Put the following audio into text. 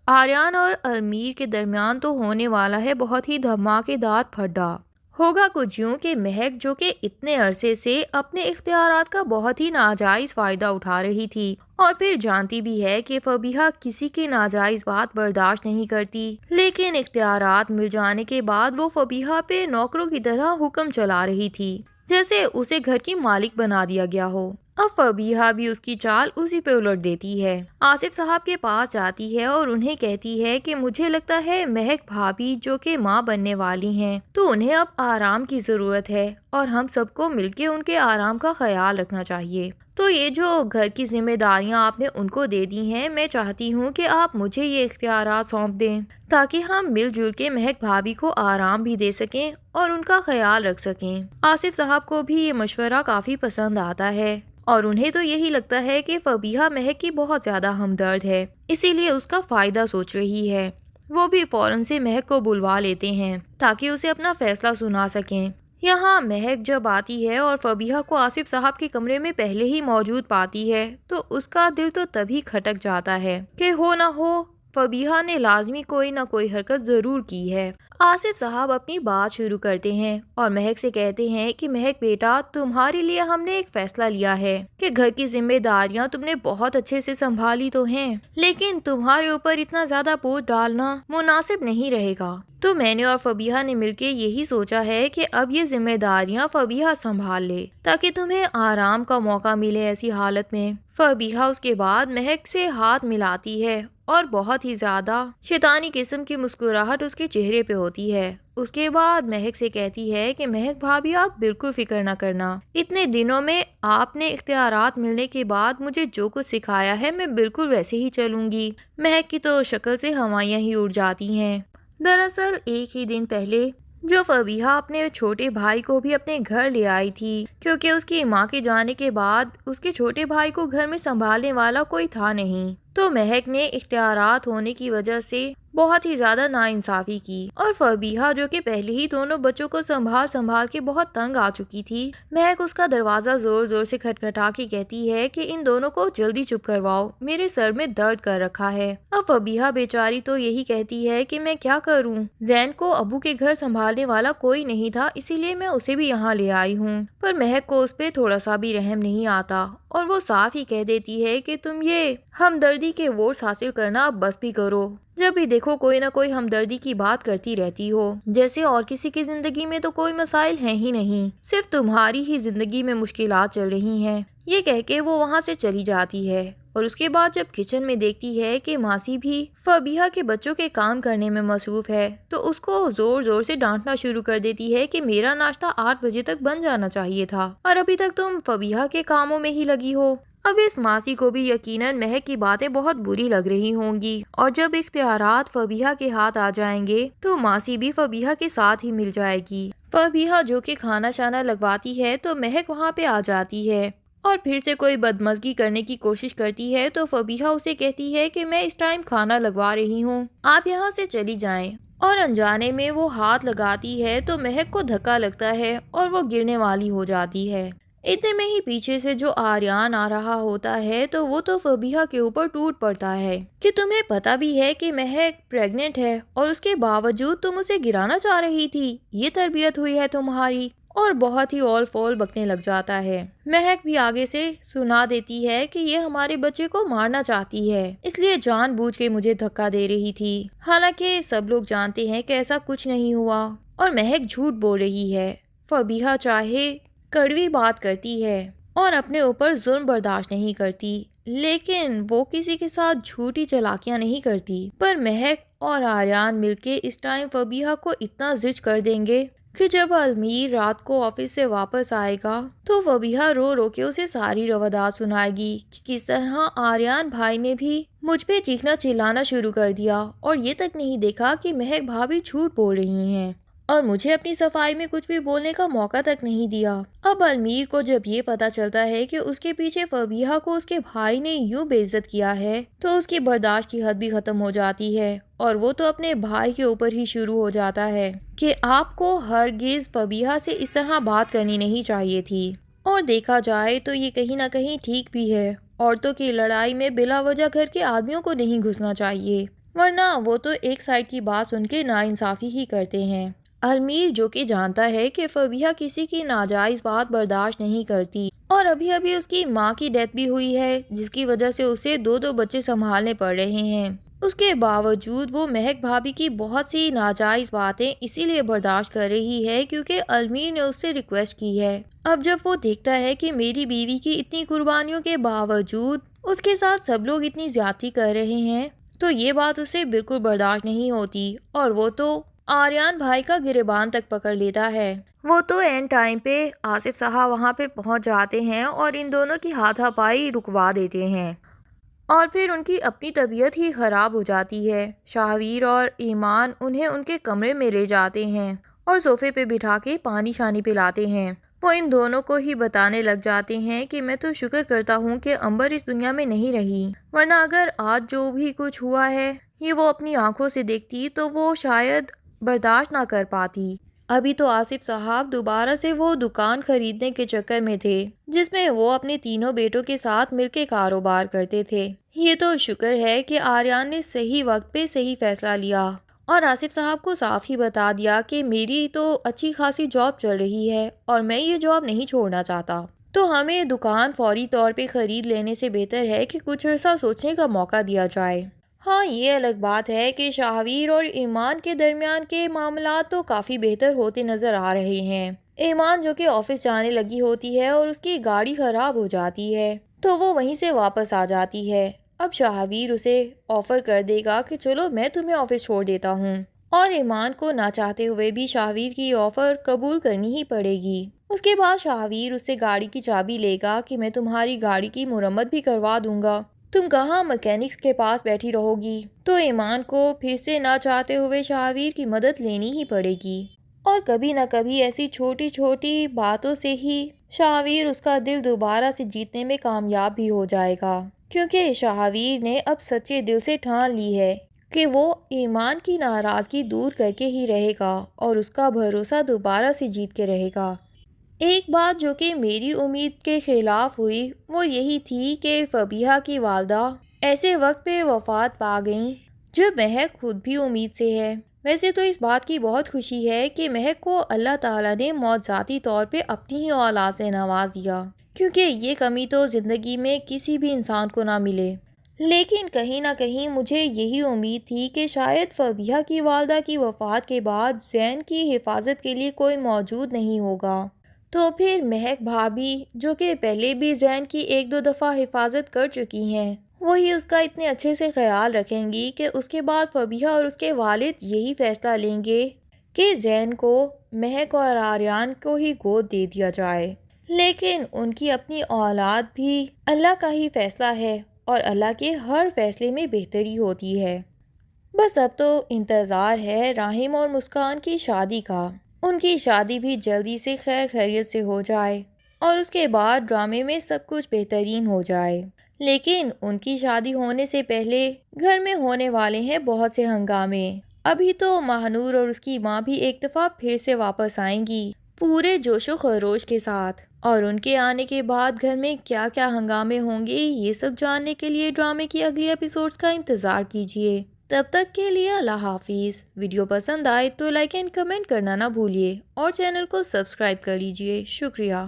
آریان اور امیر کے درمیان تو ہونے والا ہے بہت ہی دھماکے دار پھڈا۔ ہوگا کچھ یوں کہ مہک، جو کہ اتنے عرصے سے اپنے اختیارات کا بہت ہی ناجائز فائدہ اٹھا رہی تھی، اور پھر جانتی بھی ہے کہ فبیہہ کسی کی ناجائز بات برداشت نہیں کرتی، لیکن اختیارات مل جانے کے بعد وہ فبیہہ پہ نوکروں کی طرح حکم چلا رہی تھی، جیسے اسے گھر کی مالک بنا دیا گیا ہو۔ اب فبیہہ بھی اس کی چال اسی پہ الٹ دیتی ہے۔ آصف صاحب کے پاس جاتی ہے اور انہیں کہتی ہے کہ مجھے لگتا ہے مہک بھابھی، جو کہ ماں بننے والی ہیں، تو انہیں اب آرام کی ضرورت ہے اور ہم سب کو مل کے ان کے آرام کا خیال رکھنا چاہیے۔ تو یہ جو گھر کی ذمہ داریاں آپ نے ان کو دے دی ہیں، میں چاہتی ہوں کہ آپ مجھے یہ اختیارات سونپ دیں تاکہ ہم مل جل کے مہک بھابھی کو آرام بھی دے سکیں اور ان کا خیال رکھ سکیں۔ آصف صاحب کو بھی یہ مشورہ کافی پسند آتا ہے اور انہیں تو یہی لگتا ہے کہ فبیہہ مہک کی بہت زیادہ ہمدرد ہے، اسی لیے اس کا فائدہ سوچ رہی ہے۔ وہ بھی فوراً سے مہک کو بلوا لیتے ہیں تاکہ اسے اپنا فیصلہ سنا سکیں۔ یہاں مہک جب آتی ہے اور فبیہہ کو آصف صاحب کے کمرے میں پہلے ہی موجود پاتی ہے تو اس کا دل تو تبھی کھٹک جاتا ہے کہ ہو نہ ہو فبیہہ نے لازمی کوئی نہ کوئی حرکت ضرور کی ہے۔ آصف صاحب اپنی بات شروع کرتے ہیں اور مہک سے کہتے ہیں کہ مہک بیٹا، تمہارے لیے ہم نے ایک فیصلہ لیا ہے کہ گھر کی ذمہ داریاں تم نے بہت اچھے سے سنبھالی تو ہیں، لیکن تمہارے اوپر اتنا زیادہ بوجھ ڈالنا مناسب نہیں رہے گا۔ تو میں نے اور فبیہہ نے مل کے یہی سوچا ہے کہ اب یہ ذمہ داریاں فبیہہ سنبھال لے تاکہ تمہیں آرام کا موقع ملے ایسی حالت میں۔ فبیہہ اس کے بعد مہک سے ہاتھ ملاتی ہے اور بہت ہی زیادہ شیطانی قسم کی مسکراہٹ اس کے چہرے پہ ہوتی ہے۔ اس کے بعد مہک سے کہتی ہے کہ مہک بھابھی، آپ بالکل فکر نہ کرنا، اتنے دنوں میں آپ نے اختیارات ملنے کے بعد مجھے جو کچھ سکھایا ہے میں بالکل ویسے ہی چلوں گی۔ مہک کی تو شکل سے ہوائیاں ہی اڑ جاتی ہیں۔ دراصل ایک ہی دن پہلے جو فبیہہ اپنے چھوٹے بھائی کو بھی اپنے گھر لے آئی تھی، کیونکہ اس کی ماں کے جانے کے بعد اس کے چھوٹے بھائی کو گھر میں سنبھالنے والا کوئی تھا نہیں، تو مہک نے اختیارات ہونے کی وجہ سے بہت ہی زیادہ ناانصافی کی، اور فبیہہ جو کہ پہلے ہی دونوں بچوں کو سنبھال کے بہت تنگ آ چکی تھی، مہک اس کا دروازہ زور زور سے کھٹکھٹا کے کہتی ہے کہ ان دونوں کو جلدی چپ کرواؤ، میرے سر میں درد کر رکھا ہے۔ اب فبیہہ بیچاری تو یہی کہتی ہے کہ میں کیا کروں، زین کو ابو کے گھر سنبھالنے والا کوئی نہیں تھا، اسی لیے میں اسے بھی یہاں لے آئی ہوں۔ پر مہک کو اس پہ تھوڑا سا بھی رحم نہیں آتا اور وہ صاف ہی کہہ دیتی ہے کہ تم یہ ہمدردی کے ووٹس حاصل کرنا اب بس بھی کرو، جب بھی دیکھو کوئی نہ کوئی ہمدردی کی بات کرتی رہتی ہو، جیسے اور کسی کی زندگی میں تو کوئی مسائل ہیں ہی نہیں، صرف تمہاری ہی زندگی میں مشکلات چل رہی ہیں۔ یہ کہہ کے وہ وہاں سے چلی جاتی ہے اور اس کے بعد جب کچن میں دیکھتی ہے کہ ماسی بھی فبیہہ کے بچوں کے کام کرنے میں مصروف ہے تو اس کو زور زور سے ڈانٹنا شروع کر دیتی ہے کہ میرا ناشتہ 8 بجے تک بن جانا چاہیے تھا اور ابھی تک تم فبیہہ کے کاموں میں ہی لگی ہو۔ اب اس ماسی کو بھی یقیناً مہک کی باتیں بہت بری لگ رہی ہوں گی، اور جب اختیارات فبیہہ کے ہاتھ آ جائیں گے تو ماسی بھی فبیہہ کے ساتھ ہی مل جائے گی۔ فبیہہ جو کہ کھانا شانا لگواتی ہے تو مہک وہاں پہ آ جاتی ہے اور پھر سے کوئی بدمزگی کرنے کی کوشش کرتی ہے تو فبیہہ اسے کہتی ہے کہ میں اس ٹائم کھانا لگوا رہی ہوں، آپ یہاں سے چلی جائیں، اور انجانے میں وہ ہاتھ لگاتی ہے تو مہک کو دھکا لگتا ہے اور وہ گرنے والی ہو جاتی ہے۔ اتنے میں ہی پیچھے سے جو آریان آ رہا ہوتا ہے تو وہ تو فبیہہ کے اوپر ٹوٹ پڑتا ہے کہ تمہیں پتا بھی ہے کہ مہک پریگننٹ ہے اور اس کے باوجود تم اسے گرانا چاہ رہی تھی، یہ تربیت ہوئی ہے تمہاری، اور بہت ہی اول فول بکنے لگ جاتا ہے۔ مہک بھی آگے سے سنا دیتی ہے کہ یہ ہمارے بچے کو مارنا چاہتی ہے، اس لیے جان بوجھ کے مجھے دھکا دے رہی تھی، حالانکہ سب لوگ جانتے ہیں کہ ایسا کچھ نہیں ہوا اور مہک جھوٹ بول رہی ہے۔ فبیہہ چاہے کڑوی بات کرتی ہے اور اپنے اوپر ظلم برداشت نہیں کرتی، لیکن وہ کسی کے ساتھ جھوٹی چالاکیاں نہیں کرتی، پر مہک اور آریان مل کے اس ٹائم فبیہہ کو اتنا زج کر دیں گے کہ جب امیر رات کو آفس سے واپس آئے گا تو فبیہہ رو رو کے اسے ساری روادات سنائے گی کہ کس طرح آریان بھائی نے بھی مجھ پہ چیخنا چلانا شروع کر دیا اور یہ تک نہیں دیکھا کہ مہک بھابھی جھوٹ بول رہی ہیں اور مجھے اپنی صفائی میں کچھ بھی بولنے کا موقع تک نہیں دیا۔ اب امیر کو جب یہ پتا چلتا ہے کہ اس کے پیچھے فبیہہ کو اس کے بھائی نے یوں بے عزت کیا ہے تو اس کی برداشت کی حد بھی ختم ہو جاتی ہے اور وہ تو اپنے بھائی کے اوپر ہی شروع ہو جاتا ہے کہ آپ کو ہرگز فبیہہ سے اس طرح بات کرنی نہیں چاہیے تھی، اور دیکھا جائے تو یہ کہیں نہ کہیں ٹھیک بھی ہے، عورتوں کی لڑائی میں بلا وجہ گھر کے آدمیوں کو نہیں گھسنا چاہیے، ورنہ وہ تو ایک سائڈ کی بات سن کے ناانصافی ہی کرتے ہیں۔ المیر جو کہ جانتا ہے کہ فبیہہ کسی کی ناجائز بات برداشت نہیں کرتی اور ابھی ابھی اس کی ماں کی ڈیتھ بھی ہوئی ہے جس کی وجہ سے اسے دو بچے سنبھالنے پڑ رہے ہیں، اس کے باوجود وہ مہک بھابھی کی بہت سی ناجائز باتیں اسی لیے برداشت کر رہی ہے کیونکہ المیر نے اس سے ریکویسٹ کی ہے۔ اب جب وہ دیکھتا ہے کہ میری بیوی کی اتنی قربانیوں کے باوجود اس کے ساتھ سب لوگ اتنی زیادتی کر رہے ہیں تو یہ بات اسے بالکل برداشت نہیں ہوتی اور وہ تو آریان بھائی کا گریبان تک پکڑ لیتا ہے۔ وہ تو اینڈ ٹائم پہ آصف صاحب وہاں پہ پہنچ جاتے ہیں اور ان دونوں کی ہاتھا پائی رکوا دیتے ہیں اور پھر ان کی اپنی طبیعت ہی خراب ہو جاتی ہے۔ شاہویر اور ایمان انہیں ان کے کمرے میں لے جاتے ہیں اور صوفے پہ بٹھا کے پانی شانی پلاتے ہیں۔ وہ ان دونوں کو ہی بتانے لگ جاتے ہیں کہ میں تو شکر کرتا ہوں کہ امبر اس دنیا میں نہیں رہی، ورنہ اگر آج جو بھی کچھ ہوا ہے یہ وہ اپنی آنکھوں سے دیکھتی تو وہ شاید برداشت نہ کر پاتی۔ ابھی تو آصف صاحب دوبارہ سے وہ دکان خریدنے کے چکر میں تھے جس میں وہ اپنے تینوں بیٹوں کے ساتھ مل کے کاروبار کرتے تھے۔ یہ تو شکر ہے کہ آریان نے صحیح وقت پہ صحیح فیصلہ لیا اور آصف صاحب کو صاف ہی بتا دیا کہ میری تو اچھی خاصی جاب چل رہی ہے اور میں یہ جاب نہیں چھوڑنا چاہتا، تو ہمیں دکان فوری طور پہ خرید لینے سے بہتر ہے کہ کچھ عرصہ سوچنے کا موقع دیا جائے۔ ہاں یہ الگ بات ہے کہ شاہویر اور ایمان کے درمیان کے معاملات تو کافی بہتر ہوتے نظر آ رہے ہیں۔ ایمان جو کہ آفس جانے لگی ہوتی ہے اور اس کی گاڑی خراب ہو جاتی ہے تو وہ وہیں سے واپس آ جاتی ہے۔ اب شاہویر اسے آفر کر دے گا کہ چلو میں تمہیں آفس چھوڑ دیتا ہوں اور ایمان کو نہ چاہتے ہوئے بھی شاہویر کی آفر قبول کرنی ہی پڑے گی۔ اس کے بعد شاہویر اس سے گاڑی کی چابی لے گا کہ میں تمہاری گاڑی کی مرمت بھی کروا دوں گا، تم کہاں میکینکس کے پاس بیٹھی رہو گی۔ تو ایمان کو پھر سے نہ چاہتے ہوئے شاہویر کی مدد لینی ہی پڑے گی اور کبھی نہ کبھی ایسی چھوٹی چھوٹی باتوں سے ہی شاہویر اس کا دل دوبارہ سے جیتنے میں کامیاب بھی ہو جائے گا، کیونکہ شاہویر نے اب سچے دل سے ٹھان لی ہے کہ وہ ایمان کی ناراضگی دور کر کے ہی رہے گا اور اس کا بھروسہ دوبارہ سے جیت کے رہے گا۔ ایک بات جو کہ میری امید کے خلاف ہوئی وہ یہی تھی کہ فبیہہ کی والدہ ایسے وقت پہ وفات پا گئیں جب مہک خود بھی امید سے ہے۔ ویسے تو اس بات کی بہت خوشی ہے کہ مہک کو اللہ تعالیٰ نے موت ذاتی طور پہ اپنی ہی اولاد سے نواز دیا، کیونکہ یہ کمی تو زندگی میں کسی بھی انسان کو نہ ملے۔ لیکن کہیں نہ کہیں مجھے یہی امید تھی کہ شاید فبیہہ کی والدہ کی وفات کے بعد زین کی حفاظت کے لیے کوئی موجود نہیں ہوگا، تو پھر مہک بھابھی جو کہ پہلے بھی زین کی ایک دو دفعہ حفاظت کر چکی ہیں وہی اس کا اتنے اچھے سے خیال رکھیں گی کہ اس کے بعد فبیہہ اور اس کے والد یہی فیصلہ لیں گے کہ زین کو مہک اور آریان کو ہی گود دے دیا جائے۔ لیکن ان کی اپنی اولاد بھی اللہ کا ہی فیصلہ ہے اور اللہ کے ہر فیصلے میں بہتری ہوتی ہے۔ بس اب تو انتظار ہے راحم اور مسکان کی شادی کا، ان کی شادی بھی جلدی سے خیر خیریت سے ہو جائے اور اس کے بعد ڈرامے میں سب کچھ بہترین ہو جائے۔ لیکن ان کی شادی ہونے سے پہلے گھر میں ہونے والے ہیں بہت سے ہنگامے۔ ابھی تو ماہنور اور اس کی ماں بھی ایک دفعہ پھر سے واپس آئیں گی پورے جوش و خروش کے ساتھ، اور ان کے آنے کے بعد گھر میں کیا کیا ہنگامے ہوں گے یہ سب جاننے کے لیے ڈرامے کی اگلی ایپیسوڈز کا انتظار کیجیے۔ تب تک کے لیے اللہ حافظ۔ ویڈیو پسند آئے تو لائک اینڈ کمنٹ کرنا نہ بھولیے اور چینل کو سبسکرائب کر لیجیے۔ شکریہ۔